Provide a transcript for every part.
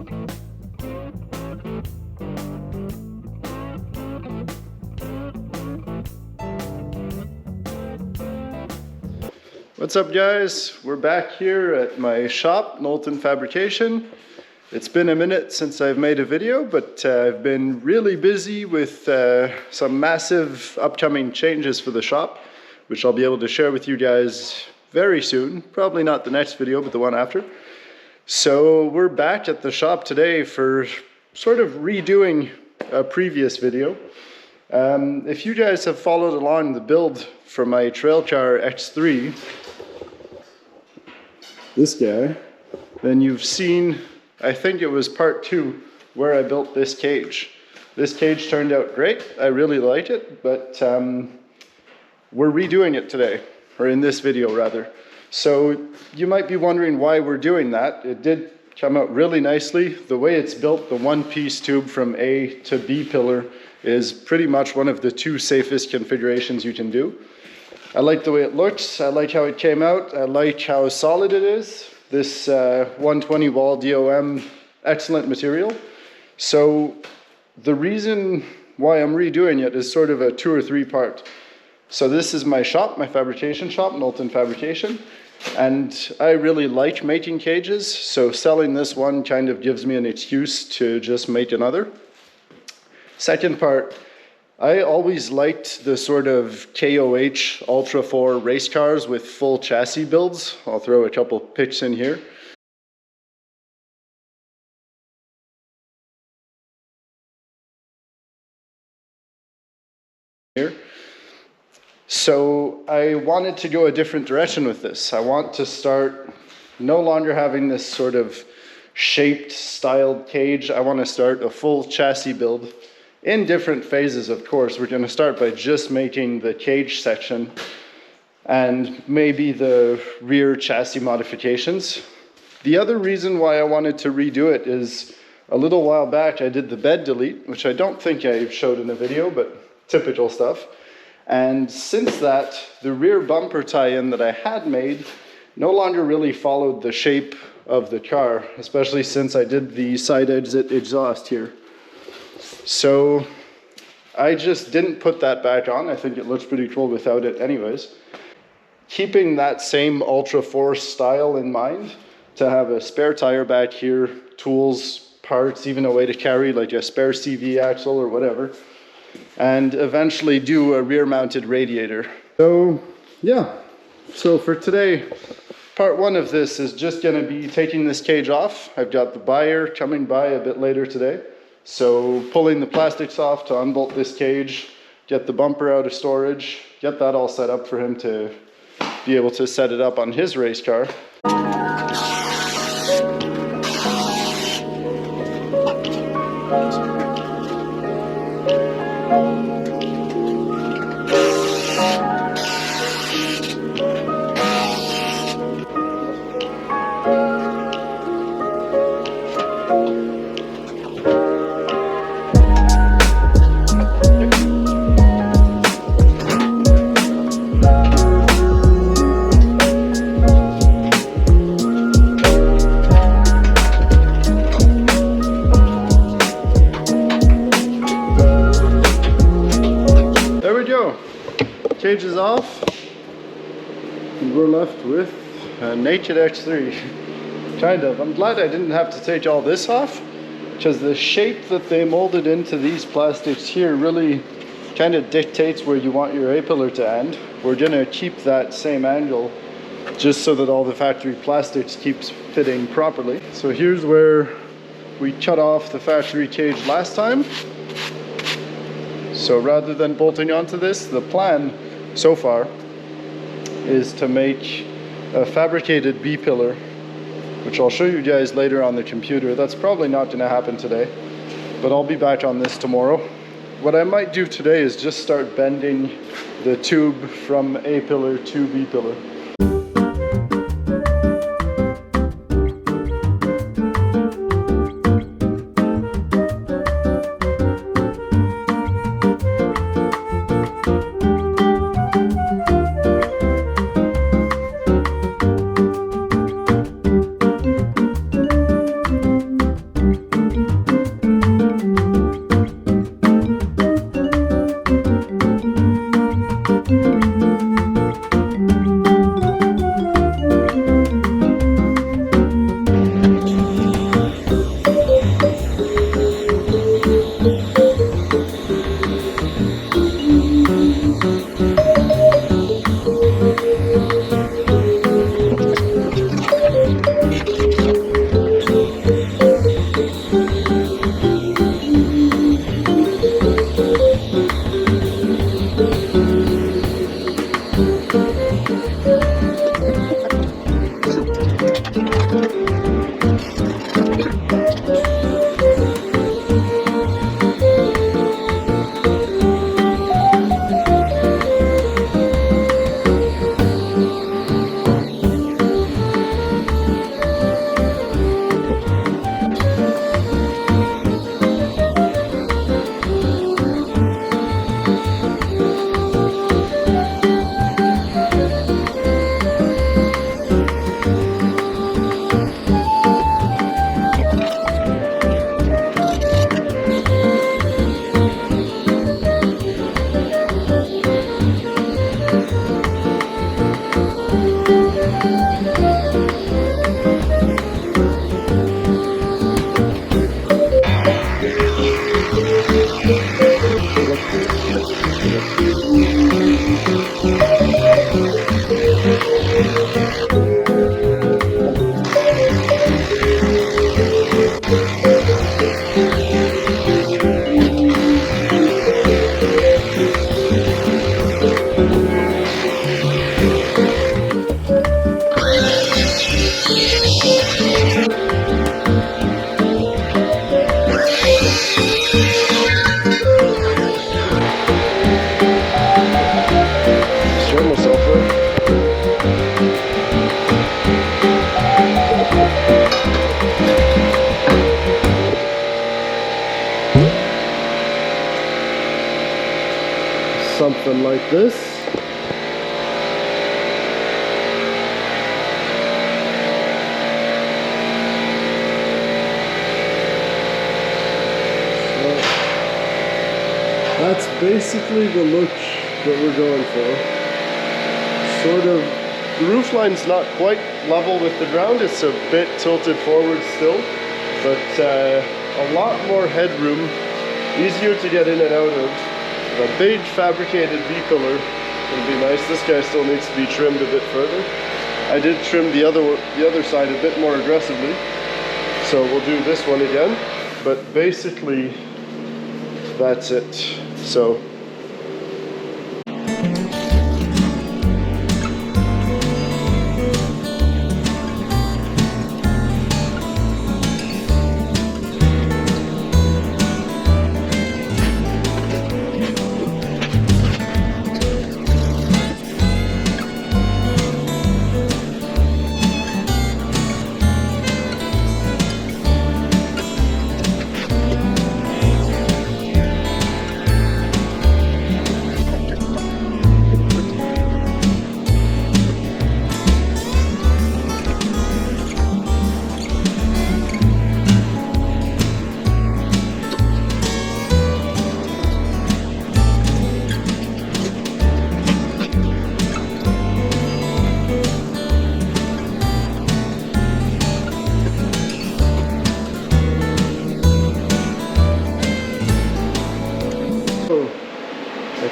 What's up, guys? We're back here at my shop, Knowlton Fabrication. It's been a minute since I've made a video, but I've been really busy with some massive upcoming changes for the shop, which I'll be able to share with you guys very soon. Probably not the next video, but the one after. So we're back at the shop today for sort of redoing a previous video. If you guys have followed along the build for my trail car X3, this guy, then you've seen, I think it was part 2, where I built this cage. This cage turned out great. I really like it, but we're redoing it today, or in this video rather. So you might be wondering why we're doing that. It did come out really nicely. The way it's built, the one-piece tube from A to B pillar is pretty much one of the 2 safest configurations you can do. I like the way it looks, I like how it came out, I like how solid it is. This 120 wall DOM, excellent material. So the reason why I'm redoing it is sort of a 2 or 3 part. So this is my shop, my fabrication shop, Knowlton Fabrication. And I really like making cages, so selling this one kind of gives me an excuse to just make another. Second part, I always liked the sort of KOH Ultra 4 race cars with full chassis builds. I'll throw a couple pics in here. So I wanted to go a different direction with this. I want to start no longer having this sort of shaped, styled cage. I want to start a full chassis build. In different phases, of course. We're going to start by just making the cage section and maybe the rear chassis modifications. The other reason why I wanted to redo it is a little while back I did the bed delete, which I don't think I showed in a video, but typical stuff. And since that, the rear bumper tie-in that I had made no longer really followed the shape of the car, especially since I did the side exit exhaust here. So I just didn't put that back on. I think it looks pretty cool without it anyways. Keeping that same Ultra 4 style in mind, to have a spare tire back here, tools, parts, even a way to carry like a spare CV axle or whatever, and eventually do a rear mounted radiator. So yeah, so for today, part 1 of this is just going to be taking this cage off. I've got the buyer coming by a bit later today. So pulling the plastics off to unbolt this cage, get the bumper out of storage, get that all set up for him to be able to set it up on his race car. Cage is off, and we're left with a naked X3. Kind of. I'm glad I didn't have to take all this off, because the shape that they molded into these plastics here really kind of dictates where you want your A-pillar to end. We're going to keep that same angle just so that all the factory plastics keeps fitting properly. So here's where we cut off the factory cage last time. So rather than bolting onto this, the plan so far is to make a fabricated B-pillar, which I'll show you guys later on the computer. That's probably not going to happen today, but I'll be back on this tomorrow. What I might do today is just start bending the tube from A-pillar to B-pillar. something like this. So that's basically the look that we're going for. Sort of, the roof line's not quite level with the ground, it's a bit tilted forward still, but a lot more headroom, easier to get in and out of. A big fabricated V-pillar would be nice. This guy still needs to be trimmed a bit further. I did trim the other side a bit more aggressively, so we'll do this one again. But basically, that's it. So.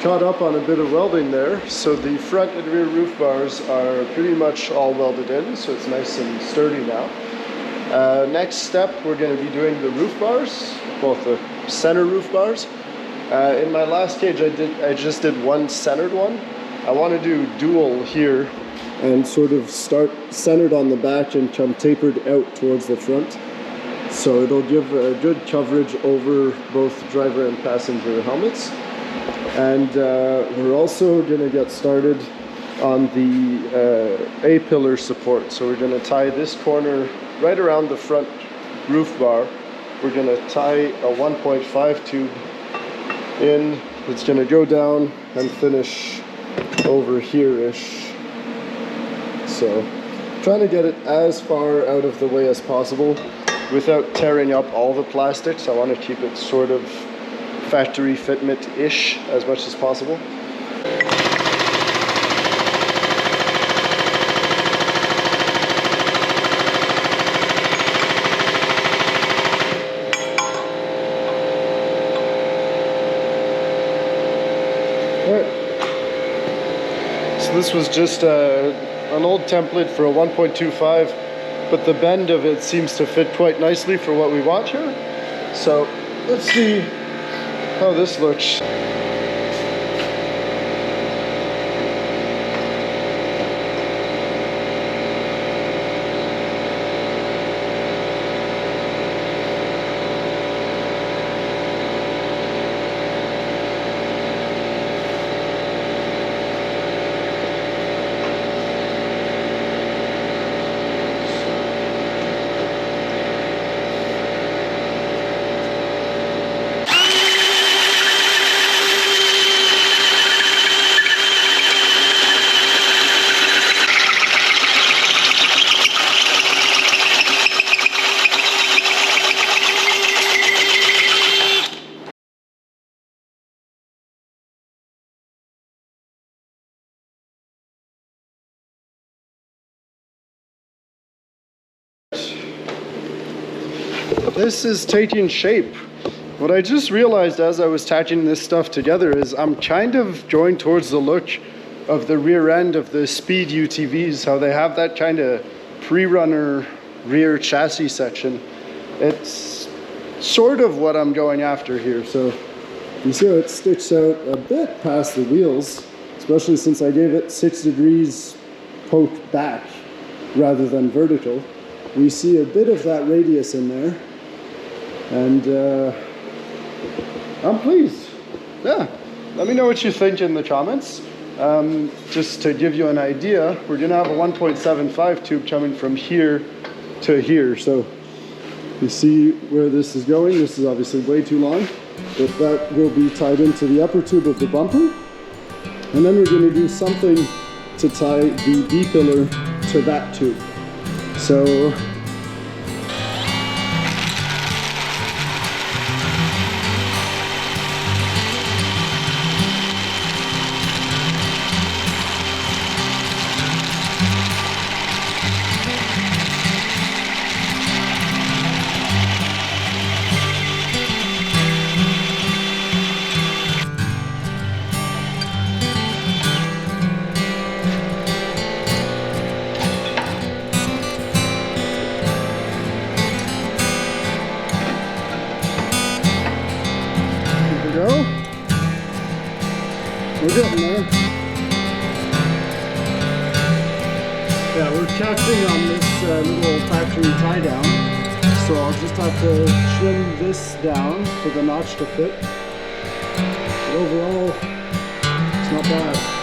Caught up on a bit of welding there, so the front and rear roof bars are pretty much all welded in, so it's nice and sturdy now. Next step, we're going to be doing the roof bars, both the center roof bars. In my last cage I just did one centered one. I want to do dual here and sort of start centered on the back and come tapered out towards the front. So it'll give a good coverage over both driver and passenger helmets. And we're also going to get started on the A-pillar support. So we're going to tie this corner right around the front roof bar. We're going to tie a 1.5 tube in. It's going to go down and finish over here-ish. So trying to get it as far out of the way as possible without tearing up all the plastics. I want to keep it sort of factory fitment-ish as much as possible. Alright. So this was just an old template for a 1.25, but the bend of it seems to fit quite nicely for what we want here. So let's see how this looks. This is taking shape. What I just realized as I was attaching this stuff together is I'm kind of going towards the look of the rear end of the Speed UTVs, how they have that kind of pre-runner rear chassis section. It's sort of what I'm going after here. So you see how it sticks out a bit past the wheels, especially since I gave it 6 degrees poke back rather than vertical. We see a bit of that radius in there, and I'm pleased. Yeah, let me know what you think in the comments. Just to give you an idea, we're gonna have a 1.75 tube coming from here to here. So you see where this is going. This is obviously way too long, but that will be tied into the upper tube of the bumper. And then we're going to do something to tie the B-pillar to that tube. So we're getting there. Yeah, we're catching on this little factory tie down. So I'll just have to trim this down for the notch to fit. But overall, it's not bad.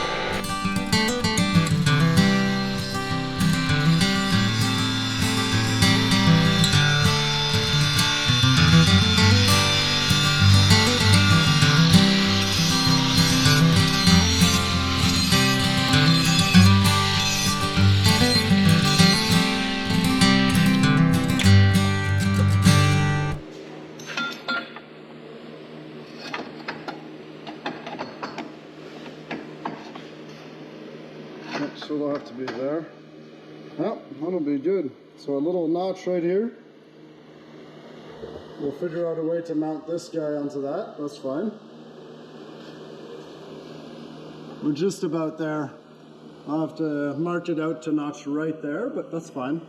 So it'll have to be there. Yep, that'll be good. So a little notch right here. We'll figure out a way to mount this guy onto that. That's fine. We're just about there. I'll have to mark it out to notch right there, but that's fine.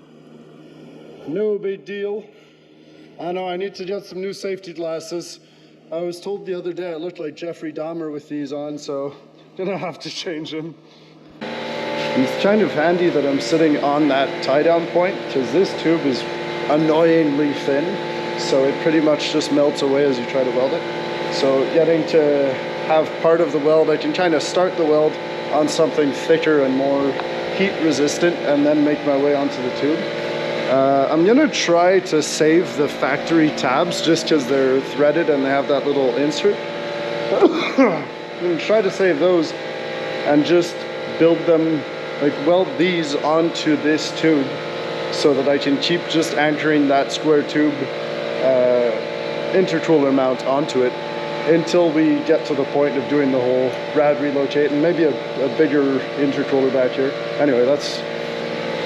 No big deal. I know I need to get some new safety glasses. I was told the other day I looked like Jeffrey Dahmer with these on, so I'm gonna have to change them. It's kind of handy that I'm sitting on that tie-down point because this tube is annoyingly thin, so it pretty much just melts away as you try to weld it. So getting to have part of the weld, I can kind of start the weld on something thicker and more heat resistant and then make my way onto the tube. I'm gonna try to save the factory tabs just because they're threaded and they have that little insert. I'm gonna try to save those and just build them, like weld these onto this tube so that I can keep just anchoring that square tube intercooler mount onto it until we get to the point of doing the whole rad relocate and maybe a bigger intercooler back here. Anyway, that's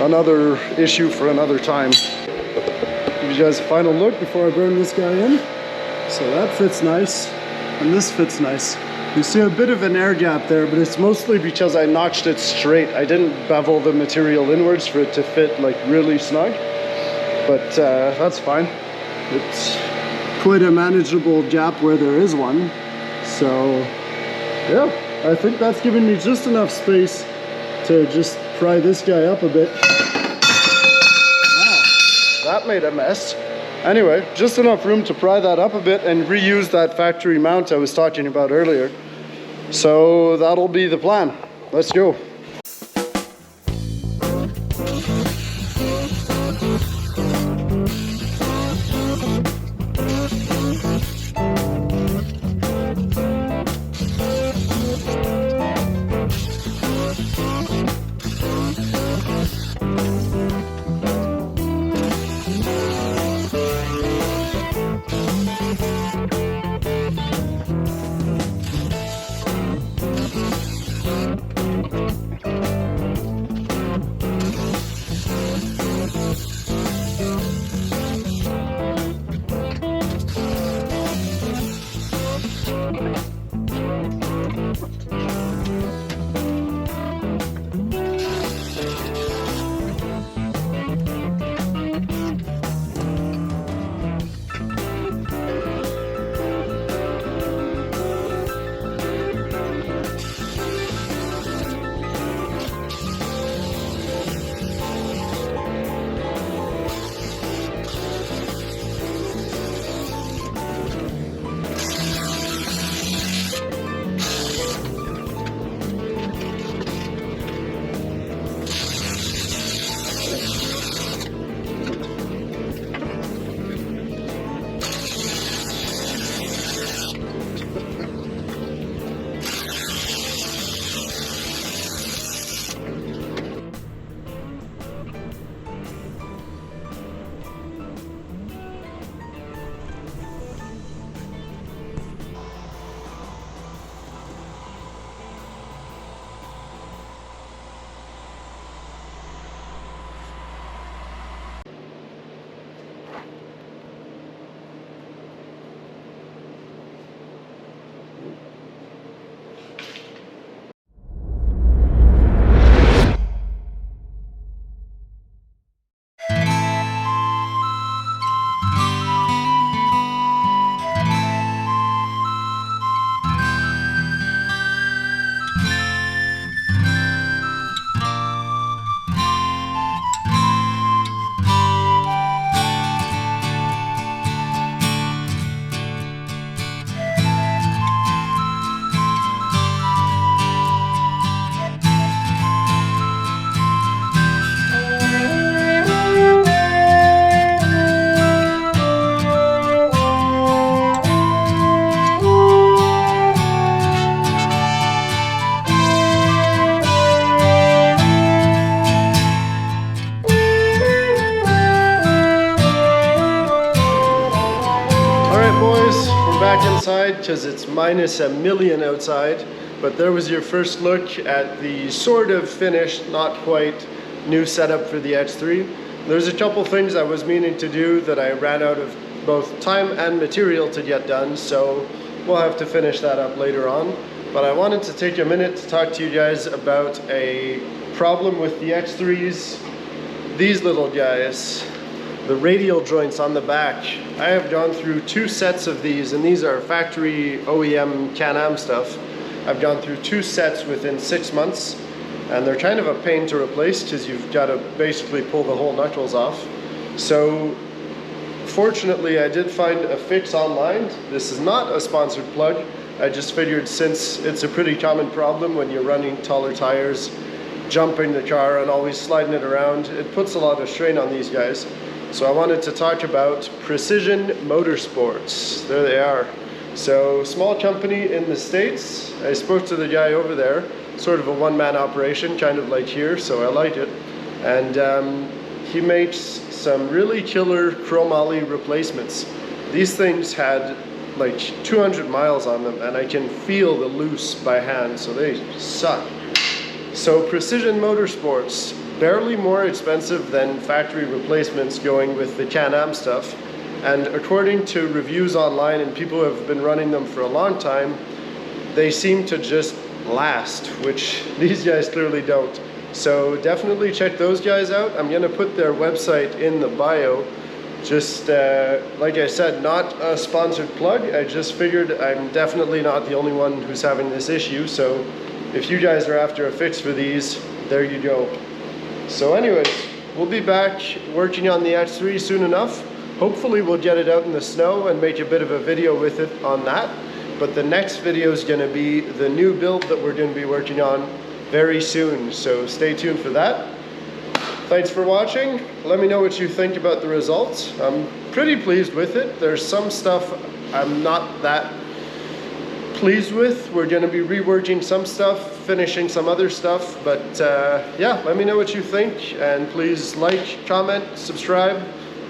another issue for another time. Give you guys a final look before I burn this guy in. So that fits nice, and this fits nice. You see a bit of an air gap there, but it's mostly because I notched it straight. I didn't bevel the material inwards for it to fit like really snug, but that's fine. It's quite a manageable gap where there is one. So yeah, I think that's given me just enough space to just pry this guy up a bit. Wow, that made a mess. Anyway, just enough room to pry that up a bit and reuse that factory mount I was talking about earlier. So that'll be the plan. Let's go. boys, we're back inside because it's minus a million outside, but there was your first look at the sort of finished, not quite, new setup for the X3. There's a couple things I was meaning to do that I ran out of both time and material to get done, so we'll have to finish that up later on. But I wanted to take a minute to talk to you guys about a problem with the X3s. These little guys, the radial joints on the back. I have gone through 2 sets of these, and these are factory OEM Canam stuff. I've gone through 2 sets within 6 months, and they're kind of a pain to replace because you've got to basically pull the whole knuckles off. So fortunately I did find a fix online. This is not a sponsored plug. I just figured since it's a pretty common problem when you're running taller tires, jumping the car and always sliding it around, it puts a lot of strain on these guys. So I wanted to talk about Precision Motorsports. There they are. So small company in the States. I spoke to the guy over there, sort of a one-man operation, kind of like here, so I like it. And he makes some really killer chromoly replacements. These things had like 200 miles on them, and I can feel the loose by hand, so they suck. So Precision Motorsports, barely more expensive than factory replacements going with the Canam stuff. And according to reviews online and people who have been running them for a long time, they seem to just last, which these guys clearly don't. So definitely check those guys out. I'm gonna put their website in the bio. Just like I said, not a sponsored plug. I just figured I'm definitely not the only one who's having this issue. So if you guys are after a fix for these, there you go. So anyways, we'll be back working on the X3 soon enough. Hopefully we'll get it out in the snow and make a bit of a video with it on that. But the next video is going to be the new build that we're going to be working on very soon. So stay tuned for that. Thanks for watching. Let me know what you think about the results. I'm pretty pleased with it. There's some stuff I'm not that pleased with. We're going to be reworking some stuff, finishing some other stuff, but yeah, let me know what you think, and please like, comment, subscribe,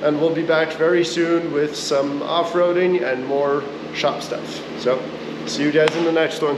and we'll be back very soon with some off-roading and more shop stuff. So see you guys in the next one.